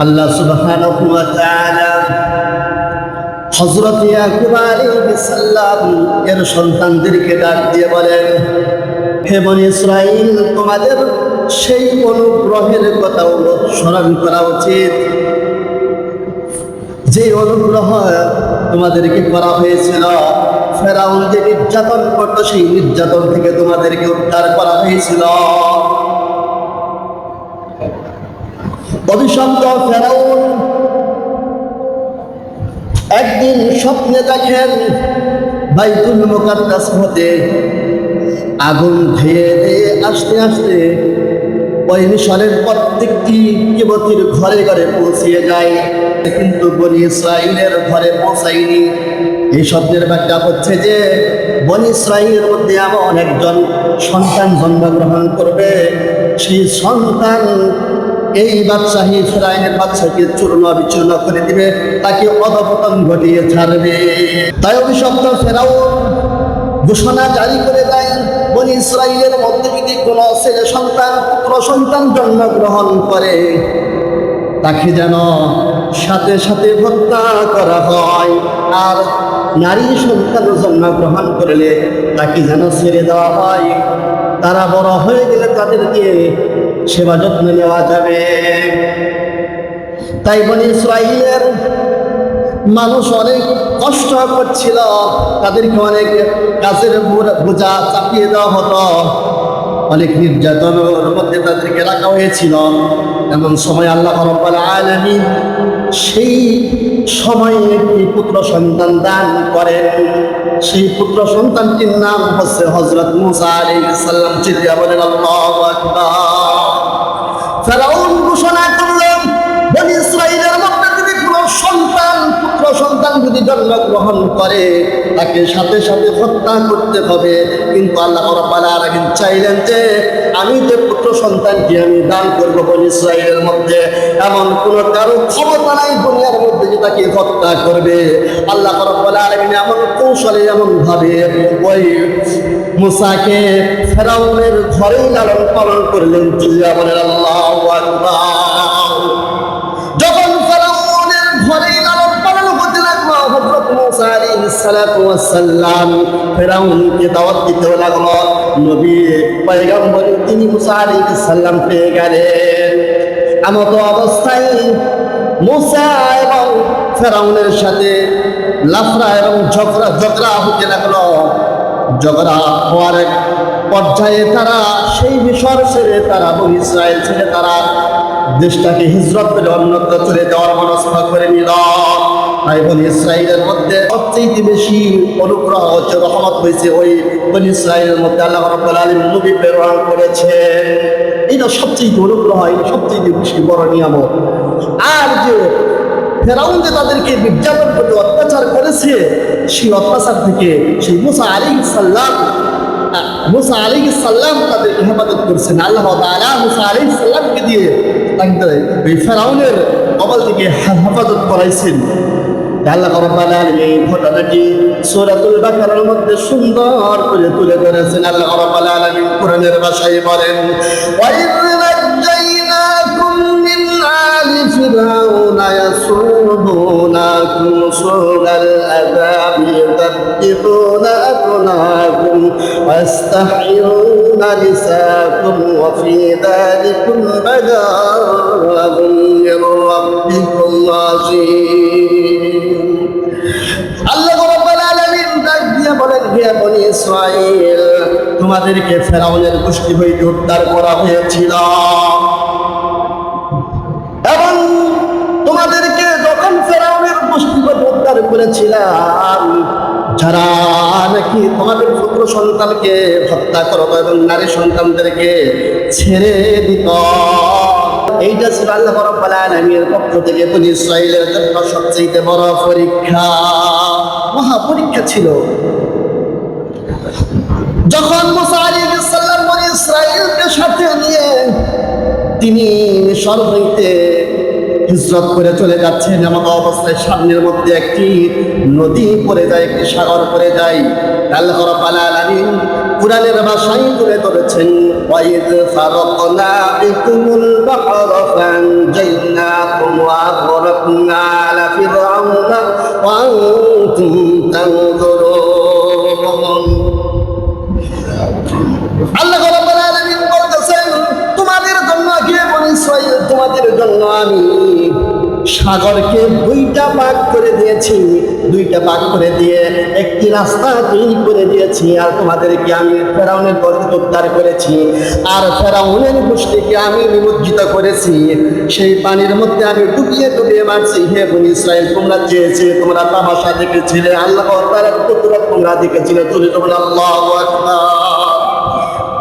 আল্লাহ সুবহানাহু ওয়া তাআলা হযরত ইয়াকুব আলাইহিস সালাম এর সন্তানদেরকে ডাক দিয়ে বলেন, হে বনী ইসরাঈল, তোমাদের সেই অনুগ্রহের কথাও স্মরণ করা উচিত যে অনুগ্রহ তোমাদেরকে করা হয়েছিল। ফেরাউন যে নির্যাতন করত, সেই নির্যাতন থেকে তোমাদেরকে উদ্ধার করা হয়েছিল। অভিশপ্ত ফেরাউন একদিন স্বপ্নে দেখেন বাইতুল মুকাদ্দাস হতে আগুন ধেয়ে ধেয়ে আস্তে আস্তে ওই মিশরের প্রত্যেকটি কিবতীর ঘরে ঘরে পৌঁছিয়ে যায়, কিন্তু বনী ইসরাঈলের ঘরে পৌঁছায়নি। এই শব্দের ব্যাখ্যা হচ্ছে যে বনী ইসরাঈলের মধ্যে এমন একজন সন্তান জন্মগ্রহণ করবে, সেই সন্তান এই বাদশাহী ফেরাউনের বাদশাকে চূর্ণ বিচূর্ণ করে দিবে, তাকে অধঃপতন ঘটিয়ে ছাড়বে। তাই অভিশপ্ত ফেরাউন ঘোষণা জারি করে দেয়, বনী ইসরাঈলের মধ্যে যদি কোনো ছেলে সন্তান পুত্র সন্তান জন্মগ্রহণ করে, তাকে যেন সাথে সাথে হত্যা করা হয়, আর নারী সন্তান জন্মগ্রহণ করলে তাকে যেন ছেড়ে দেওয়া হয়। তারা বড় হয়ে গেলে তাদেরকে সেবা যত্ন নেওয়া যাবে। তাই বনী ইসরাঈলের মানুষ অনেক কষ্ট করছিল, তাদেরকে অনেক কাজের বোঝা চাপিয়ে দেওয়া হতো, অনেক নির্যাতনের মধ্যে তাদেরকে রাখা হয়েছিল। এমন সময় আল্লাহ রাব্বুল আলামিন সেই সময়ে একটি পুত্র সন্তান দান করেন। সেই পুত্র সন্তানটির নাম হচ্ছে হযরত মূসা আলাইহিস সালাম। চিল্লিয়ে বলেন আল্লাহু আকবার। ফেরাউন ঘোষণা করলেন, বনী ইসরাঈলের মধ্যে যদি কোনো সন্তান পুত্র সন্তান যদি জন্মগ্রহণ করে, তাকে সাথে সাথে হত্যা করতে হবে। কিন্তু আল্লাহ রাব্বুল আলামিন চাইলেন যে আমি যে পুত্র সন্তানকে আমি দান করব বনী ইসরাঈলের মধ্যে, এমন কোনো কারো ক্ষমতা নাই দুনিয়ার মধ্যে যে তাকে হত্যা করবে। আল্লাহ রাব্বুল আলামিন এমন কৌশলে এমন ভাবে ওই মূসাকে ফেরাউনের ঘরেই লালন পালন করলেন। চিল্লায়া বলেন আল্লাহু আকবার। যখন ফেরাউনের ঘরেই লালন পালন হতে লাগলো, হযরত মূসা আলাইহিস সালাতু ওয়াস সালাম ফেরাউনকে দাওয়াত দিতে লাগলো। নবী পয়গম্বর তিনি মূসা আলাইহিস সালাম পেয়ে গেলেন। এমত অবস্থায় মূসা এবং ফেরাউনের সাথে লাফড়া এবং ঝগড়া হতে লাগলো। ঝগড়া হওয়ার এক পর্যায়ে তারা সেই মিশর ছেড়ে, তারা বনী ইসরাঈল ছেড়ে তারা দেশটাকে হিজরত করে অন্যত্র চলে যাওয়ার মনস্থা করে নিল। তাই বনী ইসরাঈলের মধ্যে সবচেয়ে বেশি অনুগ্রহ হচ্ছে, রহমত হয়েছে ওই বনী ইসরাঈলের মধ্যে আল্লাহ রাব্বুল আলামিন নবী প্রেরণ করেছেন। এটা সবচেয়ে অনুগ্রহ, এটা সবচেয়ে বেশি বড় নিয়ামত। আর যে ফেরাউন যে তাদেরকে নির্যাতন করে অত্যাচার করেছে, সেই অত্যাচার থেকে সেই মূসা আলাইহিস সালাম তাদেরকে হেফাজত করছেন। আল্লাহ তাআলা মূসা আলাইহিস সালামকে দিয়ে এই ফেরাউনের কবল থেকে হেফাজত করাইছেন। আল্লাহ রাব্বুল আলামিন এই ঘটনাটি সূরাতুল বাকারার মধ্যে সুন্দর করে তুলে ধরেছেন। আল্লাহ রাব্বুল আলামিন কোরআনের ভাষায় বলেন, ওয়াইদ নাজাইনাকুম মিন আলি ফিরআউনা ইয়াসুদুনাকুম সুরাল আযাবি ইয়াতাবিউনা আবনাকুম ওয়াস্তাহইউনা নিসাকুম ওয়া ফি যালিকুম বালাগুম মির রাব্বিকুম আযীম। আল্লাহ রাব্বুল আলামিন ডাক দিয়ে বলেন, হে বনী ইসরাঈল, তোমাদেরকে ফেরাউনের গোষ্ঠী হইতে উদ্ধার করা হয়েছিল, এবং তোমাদেরকে যখন ফেরাউনের গোষ্ঠী হইতে উদ্ধার করেছিলাম, যারা নাকি তোমাদের পুত্র সন্তানকে হত্যা করত এবং নারী সন্তানদেরকে ছেড়ে দিত, এইটা ছিল আল্লাহ রাব্বুল আলামিনের পক্ষ থেকে বনী ইসরাঈলের জন্য সবচেয়ে বড় পরীক্ষা, মহা পরীক্ষা ছিল। যখন মূসা আলাইহিস সালাম বনী ইসরাঈলকে সাথে নিয়ে তিনি মিশর হইতে হিজরত করে চলে যাচ্ছেন, এমন অবস্থায় সামনের মধ্যে একটি নদী পড়ে যায়, একটি সাগর পড়ে যায়। আল্লাহ রাব্বুল আলামিন কুরআনের ভাষায় তুলে ধরেছেন, ওয়াইদ ফারাকনা বিকুমুল বাহরা ফানজাইনাকুম ওয়া آلَ فِرْعَوْنَ وَأَنْتُمْ تَنْظُرُونَ আল্লাহ রাব্বুল আলামিন বলতেছেন, তোমাদের জন্য কি বনি ইসরাঈল, তোমাদের জন্য আমি সাগরকে দুইটা ভাগ করে দিয়েছি, দুইটা ভাগ করে দিয়ে একটি রাস্তা তৈরি করে দিয়েছি। আর তোমাদেরকে আমি ফেরাউনের ঘর থেকে উদ্ধার করেছি, আর ফেরাউনের গোষ্ঠীকে আমি নিমজ্জিত করেছি, সেই পানির মধ্যে আমি ডুবিয়ে ডুবিয়ে মারছি। হে বনি ইসরাঈল, তোমরা চেয়েছে, তোমরা তামাশা দেখেছিলে, আল্লাহ তাআলার কুদরত তোমরা দেখেছিলে। তুমি তোমরা আল্লাহু আকবার।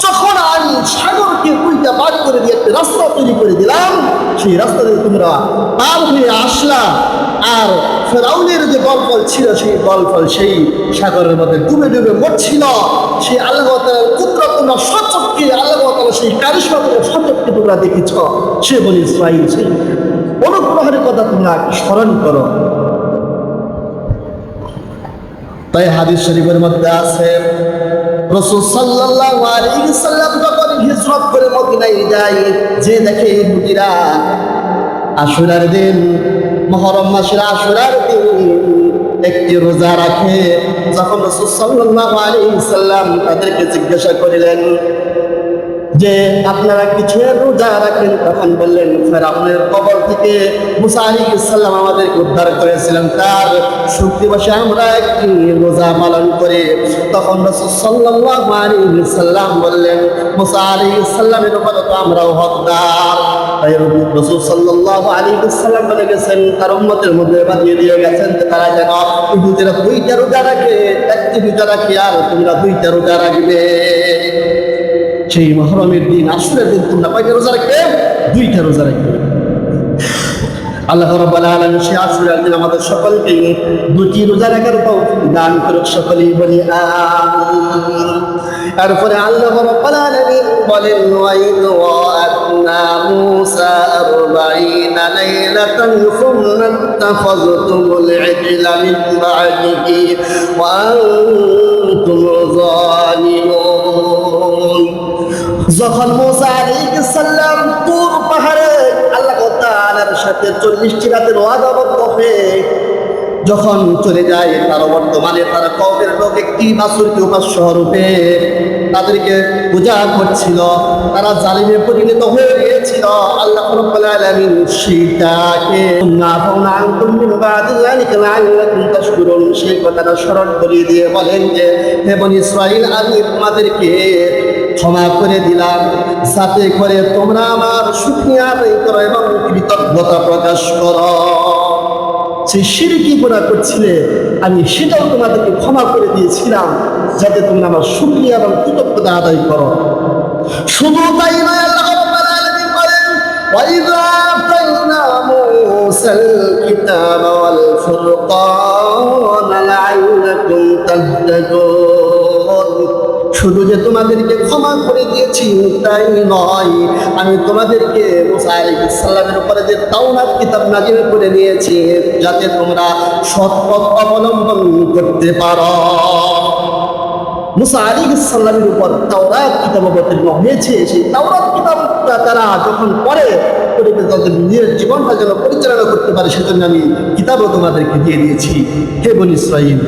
যখন আমি সাগরকে দুইটা ভাগ করে দিয়ে একটা রাস্তা তৈরি করে দিলাম, সেই রাস্তা দিয়ে তোমরা পার হয়ে আসলা, আর ফেরাউনের যে গল্পল ছিল, সেই গল্পল সেই সাগরের মধ্যে ডুবে ডুবে মরছিল। সেই আল্লাহ তাআলার কুদরত তোমরা সচক্ষে, আল্লাহ তাআলা সেই কারিশমা তোমরা সচক্ষে তোমরা দেখেছ। সে বনি ইসরাঈল, সেই অনুগ্রহের কথা তোমরা স্মরণ করো। তাই হাদিস শরীফের মধ্যে আছে, রাসূল সাল্লাল্লাহু আলাইহি ওয়াসাল্লাম যখন হিজরত করে মদিনায় যায়, যে দেখে ইহুদিরা আশুরার দিন, মুহররম মাসের আশুরার দিন একটি রোজা রাখে। যখন রাসূল সাল্লাল্লাহু আলাইহি ওয়াসাল্লাম তাদেরকে জিজ্ঞাসা করিলেন যে আপনারা কিছু রোজা রাখেন, তখন বললেন ফেরাউনের কবল থেকে মুসা আলাইহিস সালাম আমাদেরকে উদ্ধার করেছিলেন, তার শক্তি দিবসে আমরা একটি রোজা পালন করি। তখন রাসূল সাল্লাল্লাহু আলাইহি ওয়াসাল্লাম বললেন, মুসা আলাইহিস সালামের উপর তো আমরাও হকদার। তাই রাসূল সাল্লাল্লাহু আলাইহি ওয়াসাল্লাম বলে গেছেন, তার উম্মতের মধ্যে বাতিয়ে দিয়ে গেছেন যে তারা যেন ইহুদিরা দুইটা রোজা রাখে, একটি রোজা রাখে, আর তোমরা দুইটা রোজা রাখবে। সেই মুহররমের দিন, আশুরার দিন তোমরা কয়টা রোজা রাখবে? দুইটা রোজা রাখবে। আল্লাহ রাব্বুল আলামিন সেই আশুরার দিন আমাদের সকলকে দুটি রোজা রাখার তৌফিক দান করুক, সকলেই বলি আমিন। তারপরে আল্লাহ রাব্বুল আলামিন বলেন, ওয়াইদ ওয়া'আদনা মূসা 40 লাইলাতান সুম্মা ইত্তাখাযতুমুল ইজলা মিন বা'দিহি ওয়া আনতুম যালিমুন। যখন মূসা আলাইহিস সালাম তুর পাহাড়ে আল্লাহ তাআলার সাথে 40টি রাতের ওয়াদাবদ্ধ হয়ে যখন চলে যায়, তার বর্তমানে তার কওমের লোক একটি বাছুরকে উপাস্য রূপে তাদেরকে পূজা করছিল, তারা জালিমে পরিণত হয়ে গিয়েছিল। আল্লাহ রাব্বুল আলামিন সেটাকে সেই কথাটা স্মরণ করিয়ে দিয়ে বলেন যে, হে বনি ইসরাঈল, আমি তোমাদেরকে ক্ষমা করে দিলাম, যাতে করে তোমরা আমার শুকরিয়া আদায় করো এবং কৃতজ্ঞতা প্রকাশ করো। সেই শিরকি গুনাহ করছিলে, আমি সেটাও তোমাদেরকে ক্ষমা করে দিয়েছিলাম, যাতে তোমরা আমার শুকরিয়া এবং কৃতজ্ঞতা আদায় করো। শুধু তাই নয়, আল্লাহ রাব্বুল আলামিন বলেন, ওয়াইযা আতাইনা মূসাল কিতাবা ওয়াল ফুরকানা লাআল্লাকুম তাহতাদুন। শুধু যে তোমাদেরকে ক্ষমা করে দিয়েছি তাই নয়, আমি তোমাদেরকে মূসা আলাইহিস সালামের উপরে যে তাওরাত কিতাব নাযিল করে দিয়েছি, যাতে তোমরা সৎ পথ অবলম্বন করতে পারো। মূসা আলাইহিস সালামের উপর তাওরাত কিতাব অবতীর্ণ হয়েছে। সেই তাওরাত কিতাবটা তারা যখন পড়ে তাদের নিজের জীবনটা যেন পরিচালনা করতে পারে, সেজন্য আমি কিতাবও তোমাদেরকে দিয়ে দিয়েছি। হে বনি ইসরাঈল,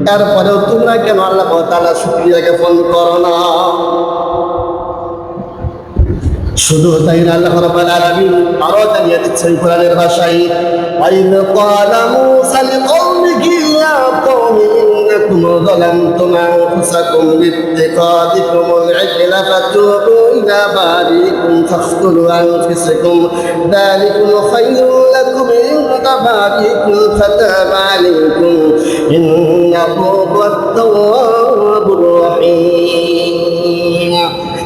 তারপরেও তোমরা কেন আল্লাহ তাআলা শুকরিয়া জ্ঞাপন করো না? শুধু তাই না, আল্লাহ রাব্বুল আলামিন আরো জানিয়ে দিচ্ছেন কোরআনের ভাষায়, ওয়াইদ ক্বালা মূসা লিকওমিহি ইয়া কওমি ইন্নাকুম যালামতুম আনফুসাকুম বিত্তিখাযিকুমুল ইজলা ফাতুবু ইলা বারিকুম ফাখতুলু আনফুসাকুম যালিকুম খায়রুল লাকুম ইনদা বারিকুম ফাতাবা আলাইকুম ইন্নাহু হুয়াত তাওয়াবুর রাহিম।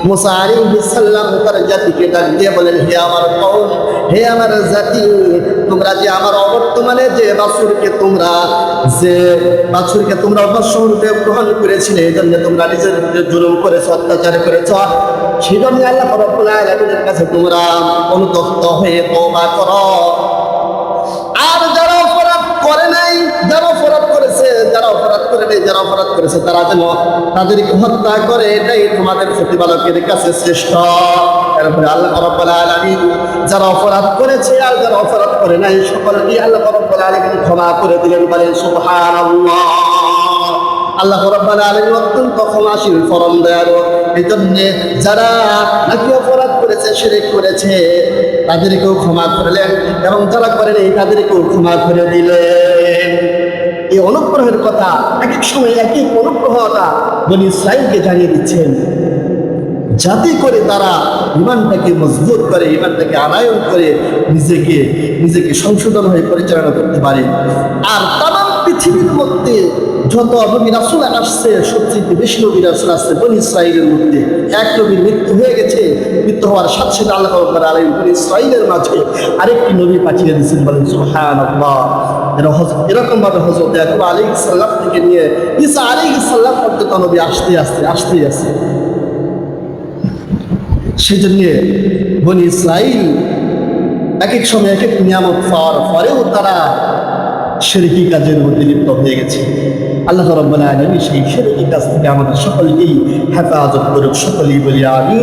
মূসা আলাইহিস সালাম তার জাতিকে ডাক দিয়ে বলেন, হে আমার কওম, হে আমার জাতি, তোমরা যে আমার অবর্তমানে যে বাছুরকে তোমরা অবশ্যরূপে গ্রহণ করেছিলে, এই জন্য তোমরা নিজের জুলুম করেছ, অত্যাচার করেছ, সেই জন্য আল্লাহ রাব্বুল আলামিনের কাছে তোমরা অনুতপ্ত হয়ে তওবা করো। আর যারা অপরাধ করে নাই, যারা অপরাধ করেছে, যারা অপরাধ করে নাই, যারা অপরাধ করেছে, তারা যেন তাদেরকে হত্যা করে, এটাই তোমাদের প্রতিপালকের কাছে শ্রেষ্ঠ। এরপরে আল্লাহ রাব্বুল আলামিন যারা অপরাধ করেছে আর যারা অপরাধ করে নাই সকলকে আল্লাহ রাব্বুল আলামিন ক্ষমা করে দিলেন। বলেন সুবহানাল্লাহ। আল্লাহ রাব্বুল আলামিন অত্যন্ত ক্ষমাশীল, পরম দয়ালু। এই জন্য যারা নাকি অপরাধ করেছে, শিরক করেছে, তাদেরকেও ক্ষমা করলেন এবং যারা করেনি তাদেরকেও ক্ষমা করে দিলেন। এই অনুগ্রহের কথা এক এক সময় এক এক অনুগ্রহটা বনি ইসরাঈলকে জানিয়ে দিচ্ছেন, যাতে করে তারা ইমানটাকে মজবুত করে, ইমানটাকে আনায়ন করে নিজেকে সংশোধন হয়ে পরিচালনা করতে পারে। আর তামাম পৃথিবীর মধ্যে যত নবী রাসূল আসছে, সবচেয়ে বেশি নবী রাসূল আসছে বনি ইসরাঈলের মধ্যে। এক নবীর মৃত্যু হয়ে গেছে, মৃত্যু হওয়ার সাথে সাথে আল্লাহ রাব্বুল আলামিন বনি ইসরাঈলের মাঝে আরেকটি নবী পাঠিয়ে দিয়েছেন। বলেন সুবহানাল্লাহ। এরকম ভাবে হযরত ইয়াকুব আলাইহিস সালাম থেকে নিয়ে ঈসা আলাইহিস সালাম পর্যন্ত নবী আসতেই আছে। সেই জন্য বনি ইসরাঈল এক এক সময় এক এক নিয়ামত পাওয়ার পরেও তারা শিরকি কাজের মধ্যে লিপ্ত হয়ে গেছে। আল্লাহ রাব্বুল আলামিন সেই শিরকি কাজ থেকে আমাদের সকলকেই হেফাজত করুক। সকলেই বলি আমিন।